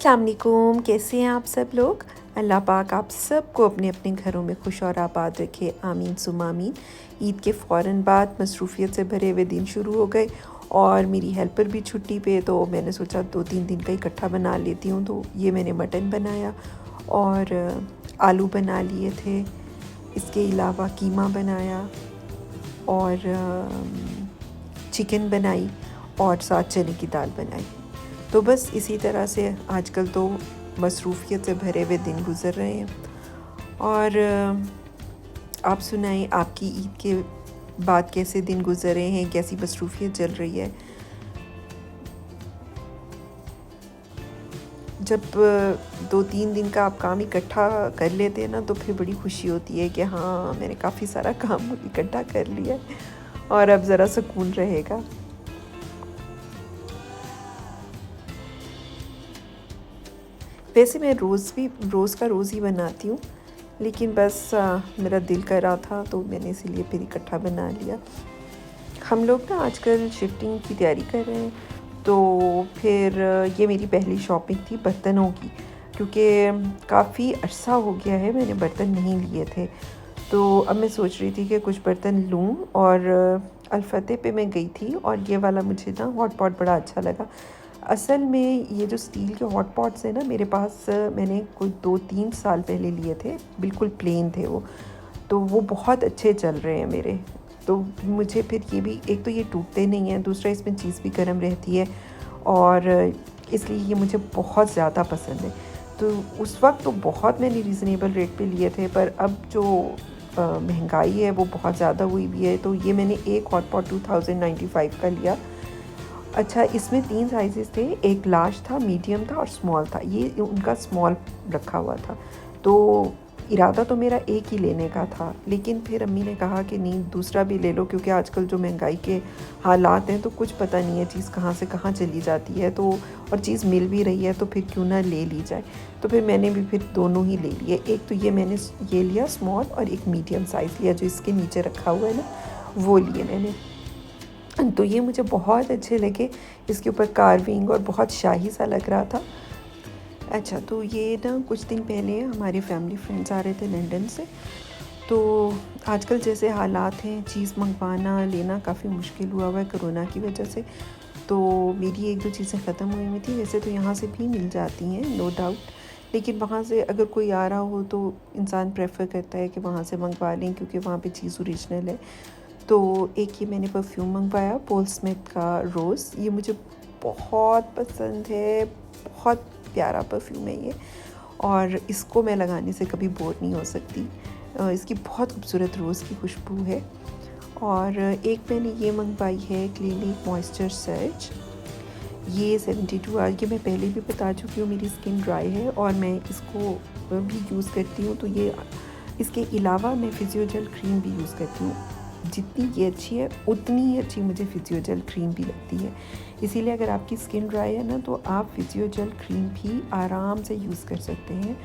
अस्सलाम वालेकुम, कैसे हैं आप सब लोग। अल्लाह पाक आप सबको अपने अपने घरों में खुश और आबाद रखे, आमीन सुम आमीन। ईद के फ़ौरन बाद मसरूफ़ियत से भरे हुए दिन शुरू हो गए और मेरी हेल्पर भी छुट्टी पे, तो मैंने सोचा 2-3 दिन का इकट्ठा बना लेती हूँ। तो ये मैंने मटन बनाया और आलू बना लिए थे। इसके अलावा कीमा बनाया और चिकन बनाई और साथ चने की दाल बनाई। तो बस इसी तरह से आजकल तो मसरूफ़ियत से भरे हुए दिन गुज़र रहे हैं। और आप सुनाएं, आपकी ईद के बाद कैसे दिन गुज़र रहे हैं, कैसी मसरूफ़ियत चल रही है। जब 2-3 दिन का आप काम इकट्ठा कर लेते हैं ना, तो फिर बड़ी खुशी होती है कि हाँ, मैंने काफ़ी सारा काम इकट्ठा कर लिया है और अब ज़रा सुकून रहेगा। वैसे मैं रोज़ का रोज़ ही बनाती हूँ, लेकिन बस मेरा दिल कर रहा था तो मैंने इसीलिए फिर इकट्ठा बना लिया। हम लोग ना आजकल शिफ्टिंग की तैयारी कर रहे हैं, तो फिर ये मेरी पहली शॉपिंग थी बर्तनों की, क्योंकि काफ़ी अर्सा हो गया है मैंने बर्तन नहीं लिए थे। तो अब मैं सोच रही थी कि कुछ बर्तन लूँ और अल-फतेह पे मैं गई थी और ये वाला मुझे ना हॉट पॉट बड़ा अच्छा लगा। असल में ये जो स्टील के हॉट पॉट्स हैं ना, मेरे पास मैंने कोई 2-3 साल पहले लिए थे, बिल्कुल प्लेन थे वो, तो वो बहुत अच्छे चल रहे हैं मेरे। तो मुझे फिर ये भी, एक तो ये टूटते नहीं हैं, दूसरा इसमें चीज़ भी गर्म रहती है और इसलिए ये मुझे बहुत ज़्यादा पसंद है। तो उस वक्त तो बहुत मैंने रीज़नेबल रेट पे लिए थे, पर अब जो महंगाई है वो बहुत ज़्यादा हुई हुई है। तो ये मैंने एक हॉट पॉट 2095 का लिया। अच्छा, इसमें 3 साइज़ेस थे, एक लार्ज था, मीडियम था और स्मॉल था। ये उनका स्मॉल रखा हुआ था। तो इरादा तो मेरा एक ही लेने का था, लेकिन फिर अम्मी ने कहा कि नहीं, दूसरा भी ले लो, क्योंकि आजकल जो महंगाई के हालात हैं तो कुछ पता नहीं है चीज़ कहाँ से कहाँ चली जाती है, तो और चीज़ मिल भी रही है तो फिर क्यों ना ले ली जाए। तो फिर मैंने भी फिर दोनों ही ले लिए। एक तो ये मैंने ये लिया स्मॉल और एक मीडियम साइज़ लिया, जो इसके नीचे रखा हुआ है ना, वो लिए मैंने। तो ये मुझे बहुत अच्छे लगे, इसके ऊपर कार्विंग और बहुत शाही सा लग रहा था। अच्छा, तो ये ना कुछ दिन पहले हमारे फैमिली फ्रेंड्स आ रहे थे लंदन से। तो आजकल जैसे हालात हैं, चीज़ मंगवाना लेना काफ़ी मुश्किल हुआ है कोरोना की वजह से। तो मेरी 1-2 चीज़ें ख़त्म हुई हुई थी। वैसे तो यहाँ से भी मिल जाती हैं, नो डाउट, लेकिन वहाँ से अगर कोई आ रहा हो तो इंसान प्रेफर करता है कि वहाँ से मंगवा लें, क्योंकि वहाँ पे चीज़ ओरिजिनल है। तो एक ये मैंने परफ्यूम मंगवाया, पॉल स्मिथ का रोज़। ये मुझे बहुत पसंद है, बहुत प्यारा परफ्यूम है ये, और इसको मैं लगाने से कभी बोर नहीं हो सकती। इसकी बहुत खूबसूरत रोज़ की खुशबू है। और एक मैंने ये मंगवाई है, क्लिनिक मॉइस्चर सर्च। ये 72 आवर, ये मैं पहले भी बता चुकी हूँ, मेरी स्किन ड्राई है और मैं इसको भी यूज़ करती हूँ। तो ये, इसके अलावा मैं फिजियोजेल क्रीम भी यूज़ करती हूँ। जितनी ये अच्छी है उतनी ही अच्छी मुझे फिजियोजेल क्रीम भी लगती है। इसीलिए अगर आपकी स्किन ड्राई है ना, तो आप फिजियोजेल क्रीम भी आराम से यूज़ कर सकते हैं,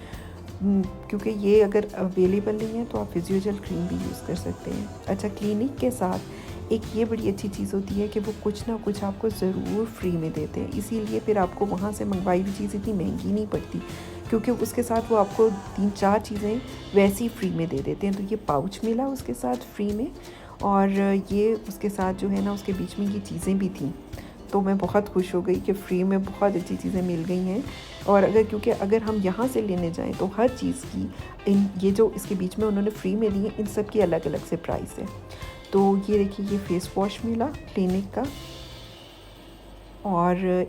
क्योंकि ये अगर अवेलेबल नहीं है तो आप फिजियोजेल क्रीम भी यूज़ कर सकते हैं। अच्छा, क्लिनिक के साथ एक ये बड़ी अच्छी चीज़ होती है कि वो कुछ ना कुछ आपको ज़रूर फ्री में देते हैं, इसीलिए फिर आपको वहाँ से मंगवाई हुई चीज़ इतनी महंगी नहीं पड़ती, क्योंकि उसके साथ वो आपको 3-4 चीज़ें वैसे ही फ्री में दे देते हैं। तो ये पाउच मिला उसके साथ फ्री में, और ये उसके साथ जो है ना, उसके बीच में ये चीज़ें भी थीं। तो मैं बहुत खुश हो गई कि फ्री में बहुत अच्छी चीज़ें मिल गई हैं। और क्योंकि अगर हम यहाँ से लेने जाएं तो हर चीज़ की, ये जो इसके बीच में उन्होंने फ्री में दी है, इन सब की अलग अलग से प्राइस है। तो ये देखिए, ये फेस वॉश मिला क्लिनिक का, और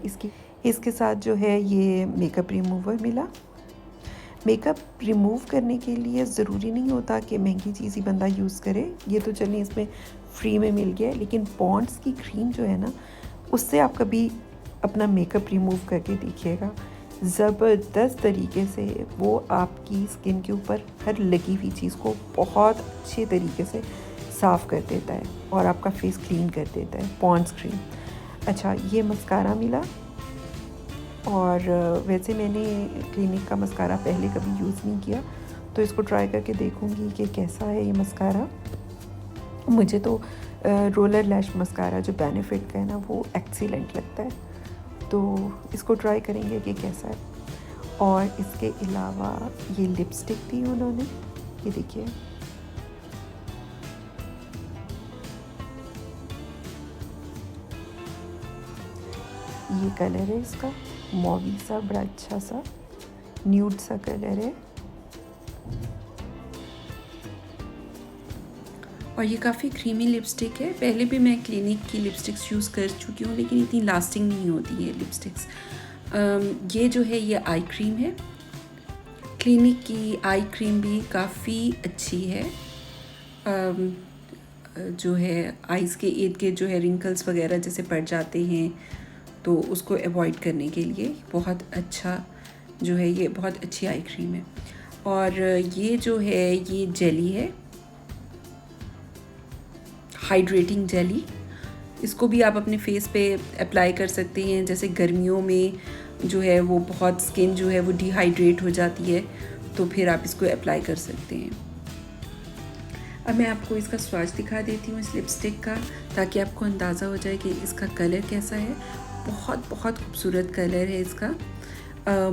इसके साथ जो है ये मेकअप रिमूवर मिला। मेकअप रिमूव करने के लिए ज़रूरी नहीं होता कि महंगी चीज़ ही बंदा यूज़ करे। ये तो चलिए इसमें फ्री में मिल गया है, लेकिन पॉन्ड्स की क्रीम जो है ना, उससे आप कभी अपना मेकअप रिमूव करके देखिएगा। ज़बरदस्त तरीके से वो आपकी स्किन के ऊपर हर लगी हुई चीज़ को बहुत अच्छे तरीके से साफ़ कर देता है और आपका फेस क्लीन कर देता है, पॉन्ड्स क्रीम। अच्छा, ये मस्कारा मिला, और वैसे मैंने क्लिनिक का मस्कारा पहले कभी यूज़ नहीं किया, तो इसको ट्राई करके देखूँगी कि कैसा है ये मस्कारा। मुझे तो रोलर लैश मस्कारा जो बेनिफिट का है ना, वो एक्सीलेंट लगता है, तो इसको ट्राई करेंगे कि कैसा है। और इसके अलावा ये लिपस्टिक दी उन्होंने, ये देखिए। ये कलर है इसका मॉवी सा, बड़ा अच्छा सा न्यूड सा कलर है। और ये काफ़ी क्रीमी लिपस्टिक है। पहले भी मैं क्लिनिक की लिपस्टिक्स यूज़ कर चुकी हूँ, लेकिन इतनी लास्टिंग नहीं होती है लिपस्टिक्स। ये जो है ये आई क्रीम है। क्लिनिक की आई क्रीम भी काफ़ी अच्छी है। जो है आइज़ के इर्द गिर्द जो है रिंकल्स वगैरह जैसे पड़ जाते हैं, तो उसको अवॉइड करने के लिए बहुत अच्छा जो है, ये बहुत अच्छी आई क्रीम है। और ये जो है ये जेली है, हाइड्रेटिंग जेली। इसको भी आप अपने फेस पे अप्लाई कर सकते हैं। जैसे गर्मियों में जो है वो बहुत स्किन जो है वो डिहाइड्रेट हो जाती है, तो फिर आप इसको अप्लाई कर सकते हैं। अब मैं आपको इसका स्वाच दिखा देती हूँ इस लिपस्टिक का, ताकि आपको अंदाज़ा हो जाए कि इसका कलर कैसा है। बहुत बहुत खूबसूरत कलर है इसका,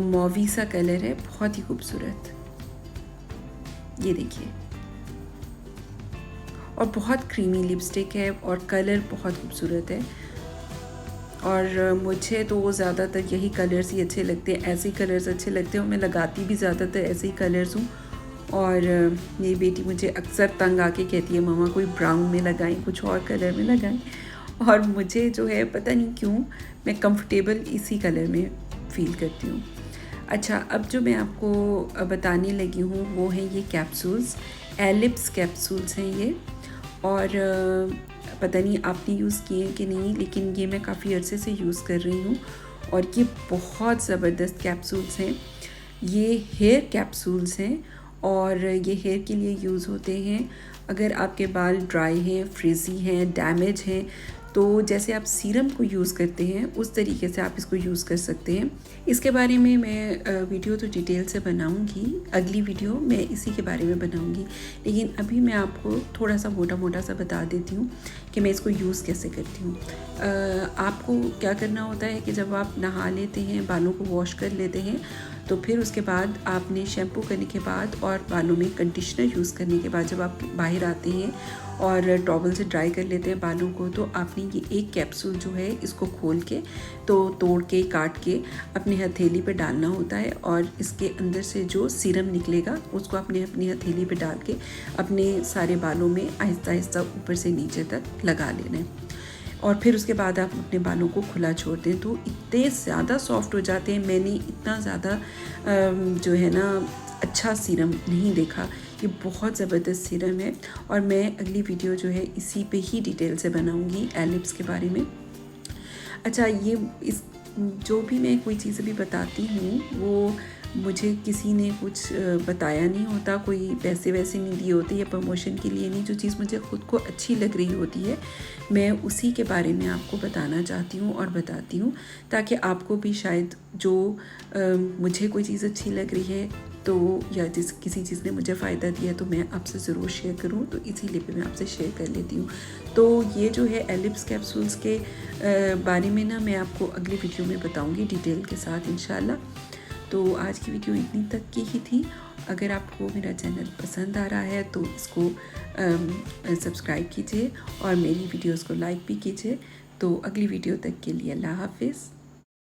मॉवी सा कलर है, बहुत ही खूबसूरत। ये देखिए, और बहुत क्रीमी लिपस्टिक है और कलर बहुत खूबसूरत है। और मुझे तो ज़्यादातर यही कलर्स ही अच्छे लगते हैं, ऐसे कलर्स अच्छे लगते हैं, और मैं लगाती भी ज़्यादातर ऐसे ही कलर्स हूँ। और मेरी बेटी मुझे अक्सर तंग आके कहती है, मम्मा कोई ब्राउन में लगाएं, कुछ और कलर में लगाएं। और मुझे जो है पता नहीं क्यों मैं कंफर्टेबल इसी कलर में फ़ील करती हूँ। अच्छा, अब जो मैं आपको बताने लगी हूँ वो है ये कैप्सूल्स, एलिप्स कैप्सूल्स हैं ये। और पता नहीं आपने यूज़ किए कि नहीं, लेकिन ये मैं काफ़ी अरसे से यूज़ कर रही हूँ और ये बहुत ज़बरदस्त कैप्सूल्स हैं। ये हेयर कैप्सूल्स हैं और ये हेयर के लिए यूज़ होते हैं अगर आपके बाल ड्राई हैं, फ्रिजी हैं, डैमेज हैं। तो जैसे आप सीरम को यूज़ करते हैं उस तरीके से आप इसको यूज़ कर सकते हैं। इसके बारे में मैं वीडियो तो डिटेल से बनाऊंगी, अगली वीडियो मैं इसी के बारे में बनाऊंगी, लेकिन अभी मैं आपको थोड़ा सा मोटा मोटा सा बता देती हूँ कि मैं इसको यूज़ कैसे करती हूँ। आपको क्या करना होता है कि जब आप नहा लेते हैं, बालों को वॉश कर लेते हैं, तो फिर उसके बाद आपने शैम्पू करने के बाद और बालों में कंडीशनर यूज़ करने के बाद जब आप बाहर आते हैं और टॉवल से ड्राई कर लेते हैं बालों को, तो आपने ये एक कैप्सूल जो है इसको खोल के, तो तोड़ के काट के अपने हथेली पे डालना होता है, और इसके अंदर से जो सीरम निकलेगा उसको आपने अपनी हथेली पे डाल के अपने सारे बालों में आहिस्ता आहिस्ता ऊपर से नीचे तक लगा लेना है। और फिर उसके बाद आप अपने बालों को खुला छोड़ दें तो इतने ज़्यादा सॉफ्ट हो जाते हैं। मैंने इतना ज़्यादा जो है ना अच्छा सीरम नहीं देखा। ये बहुत ज़बरदस्त सीरम है और मैं अगली वीडियो जो है इसी पे ही डिटेल से बनाऊंगी एलिप्स के बारे में। अच्छा, ये इस जो भी मैं कोई चीज़ अभी बताती हूँ वो मुझे किसी ने कुछ बताया नहीं होता, कोई पैसे वैसे नहीं दिए होते या प्रमोशन के लिए नहीं। जो चीज़ मुझे ख़ुद को अच्छी लग रही होती है मैं उसी के बारे में आपको बताना चाहती हूँ और बताती हूँ, ताकि आपको भी शायद जो मुझे कोई चीज़ अच्छी लग रही है तो या किसी चीज़ ने मुझे फ़ायदा दिया तो मैं आपसे ज़रूर शेयर करूँ, तो इसीलिए भी मैं आपसे शेयर कर लेती हूँ। तो ये जो है एलिप्स कैप्सूल्स के बारे में ना मैं आपको अगली वीडियो में बताऊँगी डिटेल के साथ इंशाल्लाह। तो आज की वीडियो इतनी तक की ही थी। अगर आपको मेरा चैनल पसंद आ रहा है तो इसको सब्सक्राइब कीजिए और मेरी वीडियोस को लाइक भी कीजिए। तो अगली वीडियो तक के लिए अल्लाह हाफ़िज़।